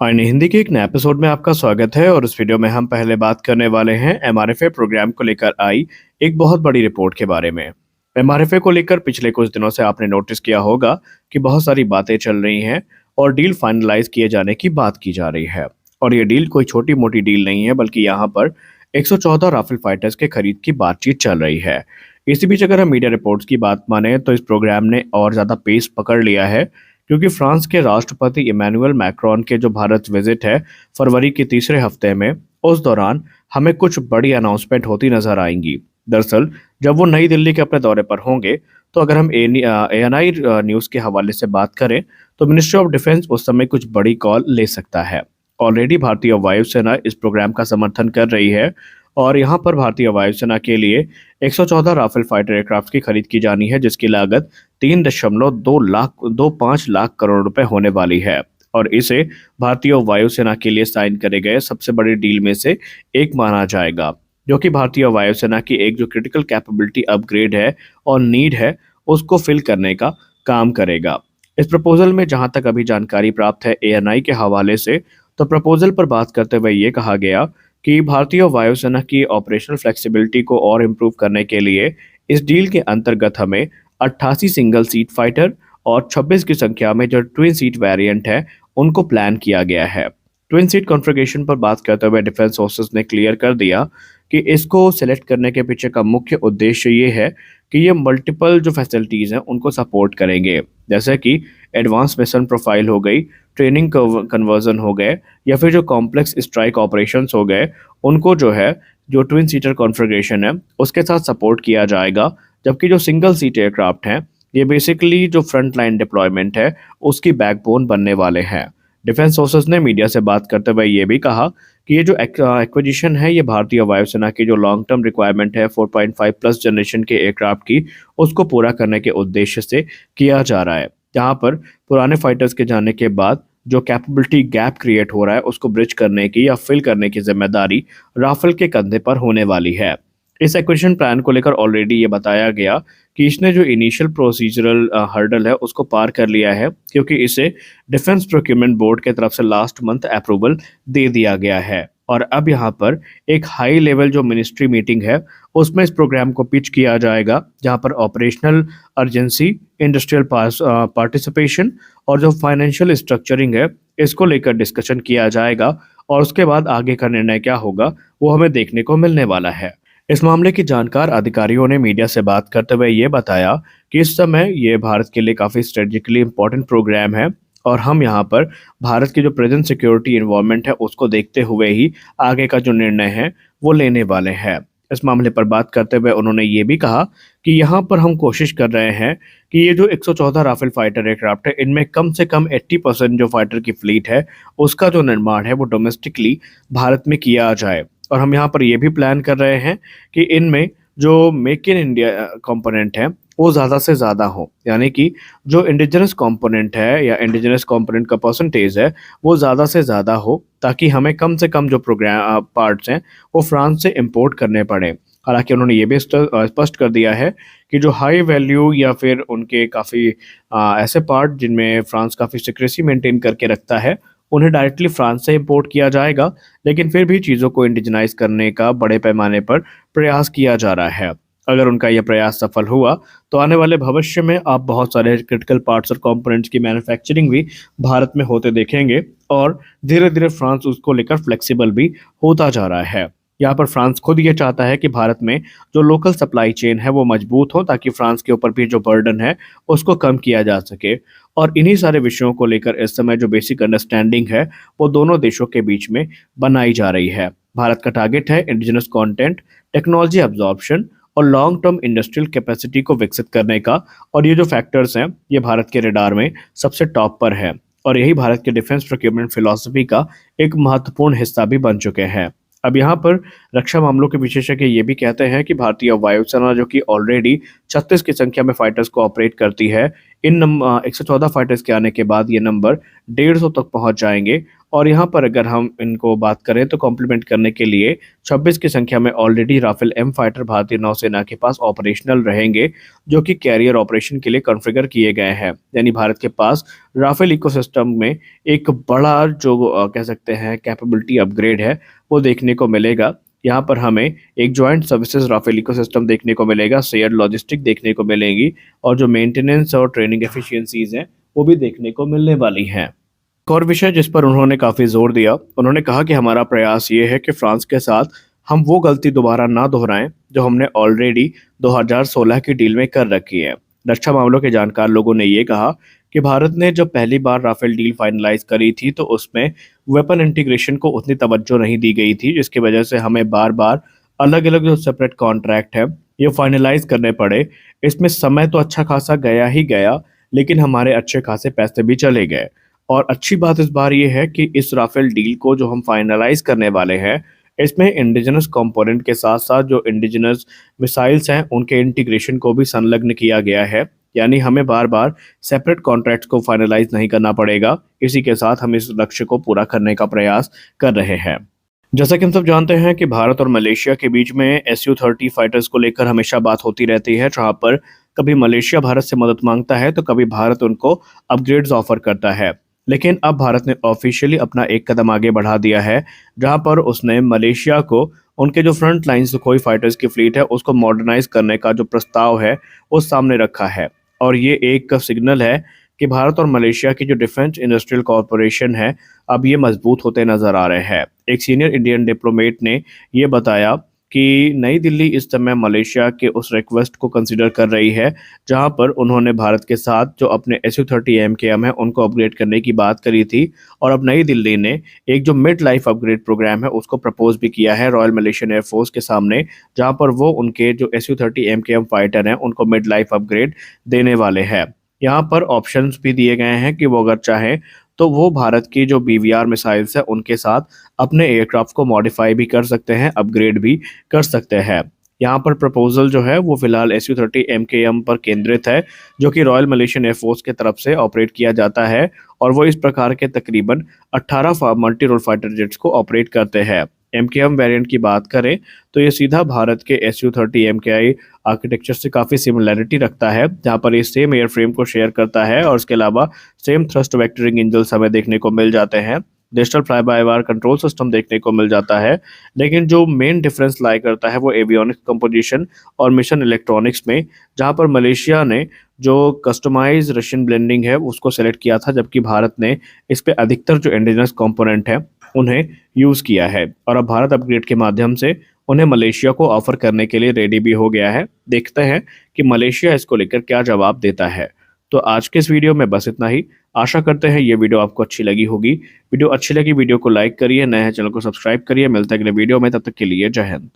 आईने हिंदी के एक नए एपिसोड में आपका स्वागत है और इस वीडियो में हम पहले बात करने वाले हैं एमआरएफए प्रोग्राम को लेकर आई एक बहुत बड़ी रिपोर्ट के बारे में। एमआरएफए को लेकर पिछले कुछ दिनों से आपने नोटिस किया होगा कि बहुत सारी बातें चल रही हैं और डील फाइनलाइज किए जाने की बात की जा रही है। और ये डील कोई छोटी मोटी डील नहीं है, बल्कि यहाँ पर 114 राफेल फाइटर्स के खरीद की बातचीत चल रही है। इसी बीच अगर हम मीडिया रिपोर्ट्स की बात माने तो इस प्रोग्राम ने और ज़्यादा पेस पकड़ लिया है, क्योंकि फ्रांस के राष्ट्रपति इमैनुअल मैक्रोन के जो भारत विजिट है फरवरी के तीसरे हफ्ते में, उस दौरान हमें कुछ बड़ी अनाउंसमेंट होती नजर आएंगी। दरअसल जब वो नई दिल्ली के अपने दौरे पर होंगे, तो अगर हम एएनआई न्यूज़ के हवाले से बात करें तो मिनिस्ट्री ऑफ डिफेंस उस समय कुछ बड़ी कॉल ले सकता है। ऑलरेडी भारतीय वायुसेना इस प्रोग्राम का समर्थन कर रही है और यहाँ पर भारतीय वायुसेना के लिए 114 राफेल फाइटर एयरक्राफ्ट की खरीद की जानी है, जिसकी लागत 3.25 लाख करोड़ रुपए होने वाली है। और इसे भारतीय वायुसेना के लिए साइन करे गए सबसे बड़ी डील में से एक माना जाएगा, जो कि भारतीय वायुसेना की एक जो क्रिटिकल कैपेबिलिटी अपग्रेड है और नीड है, उसको फिल करने का काम करेगा। इस प्रपोजल में जहां तक अभी जानकारी प्राप्त है एएनआई के हवाले से, तो प्रपोजल पर बात करते हुए ये कहा गया कि भारतीय वायुसेना की ऑपरेशनल फ्लेक्सिबिलिटी को और इम्प्रूव करने के लिए इस डील के अंतर्गत हमें 88 सिंगल सीट फाइटर और 26 की संख्या में जो ट्विन सीट वेरिएंट है उनको प्लान किया गया है। ट्विन सीट कॉन्फ़िगरेशन पर बात करते हुए डिफेंस सोर्सेज ने क्लियर कर दिया कि इसको सेलेक्ट करने के पीछे का मुख्य उद्देश्य ये है कि ये मल्टीपल जो फैसिलिटीज़ हैं उनको सपोर्ट करेंगे, जैसे कि एडवांस मिशन प्रोफाइल हो गई, ट्रेनिंग कन्वर्जन हो गए, या फिर जो कॉम्प्लेक्स स्ट्राइक ऑपरेशंस हो गए, उनको जो है जो ट्विन सीटर कॉन्फ़िगरेशन है उसके साथ सपोर्ट किया जाएगा। जबकि जो सिंगल सीट एयरक्राफ्ट हैं, ये बेसिकली जो फ्रंट लाइन डिप्लॉयमेंट है उसकी बैकबोन बनने वाले हैं। डिफेंस सोर्सेज ने मीडिया से बात करते हुए ये भी कहा कि ये जो एक्विजिशन है ये भारतीय वायुसेना की जो लॉन्ग टर्म रिक्वायरमेंट है 4.5 प्लस जनरेशन के एयरक्राफ्ट की, उसको पूरा करने के उद्देश्य से किया जा रहा है। जहाँ पर पुराने फाइटर्स के जाने के बाद जो कैपेबिलिटी गैप क्रिएट हो रहा है उसको ब्रिज करने की या फिल करने की जिम्मेदारी राफेल के कंधे पर होने वाली है। इस एक्विजिशन प्लान को लेकर ऑलरेडी ये बताया गया कि इसने जो इनिशियल प्रोसीजरल हर्डल है उसको पार कर लिया है, क्योंकि इसे डिफेंस प्रोक्योरमेंट बोर्ड के तरफ से लास्ट मंथ अप्रूवल दे दिया गया है। और अब यहाँ पर एक हाई लेवल जो मिनिस्ट्री मीटिंग है उसमें इस प्रोग्राम को पिच किया जाएगा, जहाँ पर ऑपरेशनल अर्जेंसी, इंडस्ट्रियल पार्टिसिपेशन और जो फाइनेंशियल स्ट्रक्चरिंग है इसको लेकर डिस्कशन किया जाएगा। और उसके बाद आगे का निर्णय क्या होगा वो हमें देखने को मिलने वाला है। इस मामले की जानकार अधिकारियों ने मीडिया से बात करते हुए ये बताया कि इस समय ये भारत के लिए काफ़ी स्ट्रेटेजिकली इम्पोर्टेंट प्रोग्राम है और हम यहाँ पर भारत की जो प्रेजेंट सिक्योरिटी इन्वायरमेंट है उसको देखते हुए ही आगे का जो निर्णय है वो लेने वाले हैं। इस मामले पर बात करते हुए उन्होंने ये भी कहा कि यहाँ पर हम कोशिश कर रहे हैं कि ये जो 114 राफेल फाइटर एयरक्राफ्ट है इनमें कम से कम 80% जो फाइटर की फ्लीट है उसका जो निर्माण है वो डोमेस्टिकली भारत में किया जाए। और हम यहाँ पर ये भी प्लान कर रहे हैं कि इनमें जो मेक इन इंडिया कंपोनेंट है वो ज़्यादा से ज़्यादा हो, यानी कि जो इंडिजिनस कंपोनेंट है या इंडिजिनस कंपोनेंट का परसेंटेज है वो ज़्यादा से ज़्यादा हो, ताकि हमें कम से कम जो प्रोग्राम पार्ट्स हैं वो फ्रांस से इंपोर्ट करने पड़े। हालांकि उन्होंने ये भी स्पष्ट कर दिया है कि जो हाई वैल्यू या फिर उनके काफ़ी ऐसे पार्ट जिनमें फ्रांस काफ़ी सिक्रेसी मेंटेन करके रखता है उन्हें डायरेक्टली फ्रांस से इंपोर्ट किया जाएगा, लेकिन फिर भी चीज़ों को इंडिजनाइज करने का बड़े पैमाने पर प्रयास किया जा रहा है। अगर उनका यह प्रयास सफल हुआ तो आने वाले भविष्य में आप बहुत सारे क्रिटिकल पार्ट्स और कंपोनेंट्स की मैन्युफैक्चरिंग भी भारत में होते देखेंगे और धीरे धीरे फ्रांस उसको लेकर फ्लेक्सिबल भी होता जा रहा है। यहाँ पर फ्रांस खुद ये चाहता है कि भारत में जो लोकल सप्लाई चेन है वो मजबूत हो, ताकि फ्रांस के ऊपर भी जो बर्डन है उसको कम किया जा सके। और इन्हीं सारे विषयों को लेकर इस समय जो बेसिक अंडरस्टैंडिंग है वो दोनों देशों के बीच में बनाई जा रही है। भारत का टारगेट है इंडिजिनस कंटेंट, टेक्नोलॉजी अब्जॉर्प्शन और लॉन्ग टर्म इंडस्ट्रियल कैपेसिटी को विकसित करने का। और ये जो फैक्टर्स हैं ये भारत के रडार में सबसे टॉप पर है और यही भारत के डिफेंस प्रोक्योरमेंट फिलॉसफी का एक महत्वपूर्ण हिस्सा भी बन चुके हैं। अब यहाँ पर रक्षा मामलों के विशेषज्ञ ये भी कहते हैं कि भारतीय वायुसेना जो कि ऑलरेडी 36 की संख्या में फाइटर्स को ऑपरेट करती है, इन 114 फाइटर्स के आने के बाद ये नंबर 150 तक पहुंच जाएंगे और यहाँ पर अगर हम इनको बात करें तो कॉम्प्लीमेंट करने के लिए 26 की संख्या में ऑलरेडी राफेल एम फाइटर भारतीय नौसेना के पास ऑपरेशनल रहेंगे, जो कि कैरियर ऑपरेशन के लिए कॉन्फ़िगर किए गए हैं। यानी भारत के पास राफेल इकोसिस्टम में एक बड़ा जो कह सकते हैं कैपेबिलिटी अपग्रेड है वो देखने को मिलेगा। यहाँ पर हमें एक जॉइंट सर्विसेज राफेल इकोसिस्टम देखने को मिलेगा, शेयर्ड लॉजिस्टिक देखने को मिलेंगी और जो मेंटेनेंस और ट्रेनिंग एफिशिएंसीज हैं वो भी देखने को मिलने वाली हैं। एक और विषय जिस पर उन्होंने काफ़ी जोर दिया, उन्होंने कहा कि हमारा प्रयास ये है कि फ्रांस के साथ हम वो गलती दोबारा ना दोहराएं जो हमने ऑलरेडी 2016 की डील में कर रखी है। रक्षा मामलों के जानकार लोगों ने ये कहा कि भारत ने जब पहली बार राफेल डील फाइनलाइज करी थी तो उसमें वेपन इंटीग्रेशन को उतनी तवज्जो नहीं दी गई थी, जिसकी वजह से हमें बार बार अलग अलग जो सेपरेट कॉन्ट्रैक्ट है ये फाइनलाइज करने पड़े। इसमें समय तो अच्छा खासा गया ही गया, लेकिन हमारे अच्छे खासे पैसे भी चले गए। और अच्छी बात इस बार ये है कि इस राफेल डील को जो हम फाइनलाइज करने वाले हैं, इसमें इंडिजिनस कंपोनेंट के साथ साथ जो इंडिजिनस मिसाइल्स हैं उनके इंटीग्रेशन को भी संलग्न किया गया है। यानी हमें बार बार सेपरेट कॉन्ट्रैक्ट्स को फाइनलाइज नहीं करना पड़ेगा। इसी के साथ हम इस लक्ष्य को पूरा करने का प्रयास कर रहे हैं। जैसा कि हम सब जानते हैं कि भारत और मलेशिया के बीच में SU-30 फाइटर्स को लेकर हमेशा बात होती रहती है, जहां पर कभी मलेशिया भारत से मदद मांगता है तो कभी भारत उनको अपग्रेड्स ऑफर करता है। लेकिन अब भारत ने ऑफिशियली अपना एक कदम आगे बढ़ा दिया है, जहां पर उसने मलेशिया को उनके जो फ्रंट लाइन सुखोई फाइटर्स की फ्लीट है उसको मॉडर्नाइज करने का जो प्रस्ताव है वो सामने रखा है। और ये एक सिग्नल है कि भारत और मलेशिया की जो डिफेंस इंडस्ट्रियल कॉरपोरेशन है अब ये मजबूत होते नजर आ रहे हैं। एक सीनियर इंडियन डिप्लोमेट ने ये बताया कि नई दिल्ली इस समय मलेशिया के उस रिक्वेस्ट को कंसीडर कर रही है, जहां पर उन्होंने भारत के साथ जो अपने SU-30 MKM है उनको अपग्रेड करने की बात करी थी। और अब नई दिल्ली ने एक जो मिड लाइफ अपग्रेड प्रोग्राम है उसको प्रपोज भी किया है रॉयल मलेशियन एयरफोर्स के सामने, जहां पर वो उनके जो SU-30 MKM फाइटर हैं उनको मिड लाइफ अपग्रेड देने वाले हैं। यहाँ पर ऑप्शंस भी दिए गए हैं कि वो अगर चाहें तो वो भारत की जो BVR मिसाइल्स है उनके साथ अपने एयरक्राफ्ट को मॉडिफाई भी कर सकते हैं, अपग्रेड भी कर सकते हैं। यहाँ पर प्रपोजल जो है वो फिलहाल SU-30 MKM पर केंद्रित है, जो कि रॉयल मलेशियन एयरफोर्स की तरफ से ऑपरेट किया जाता है और वो इस प्रकार के तकरीबन 18 मल्टी रोल फाइटर जेट्स को ऑपरेट करते हैं। MKM वेरिएंट की बात करें तो ये सीधा भारत के SU-30 MKI आर्किटेक्चर से काफ़ी सिमिलैरिटी रखता है, जहाँ पर ये सेम एयरफ्रेम को शेयर करता है और इसके अलावा सेम थ्रस्ट वेक्टरिंग इंजन्स हमें देखने को मिल जाते हैं। Digital fly by wire control system देखने को मिल जाता है, लेकिन जो मेन डिफरेंस लाई करता है वो एवियोनिक्स कंपोजिशन और मिशन इलेक्ट्रॉनिक्स में, जहाँ पर मलेशिया ने जो कस्टमाइज रशियन ब्लेंडिंग है उसको सेलेक्ट किया था, जबकि भारत ने इस पे अधिकतर जो इंडिजिनस कंपोनेंट है उन्हें यूज़ किया है। और अब भारत अपग्रेड के माध्यम से उन्हें मलेशिया को ऑफर करने के लिए रेडी भी हो गया है। देखते हैं कि मलेशिया इसको लेकर क्या जवाब देता है। तो आज के इस वीडियो में बस इतना ही। आशा करते हैं ये वीडियो आपको अच्छी लगी होगी। वीडियो अच्छी लगी वीडियो को लाइक करिए, नए हैं चैनल को सब्सक्राइब करिए। मिलते हैं अगले वीडियो में, तब तक के लिए जय हिंद।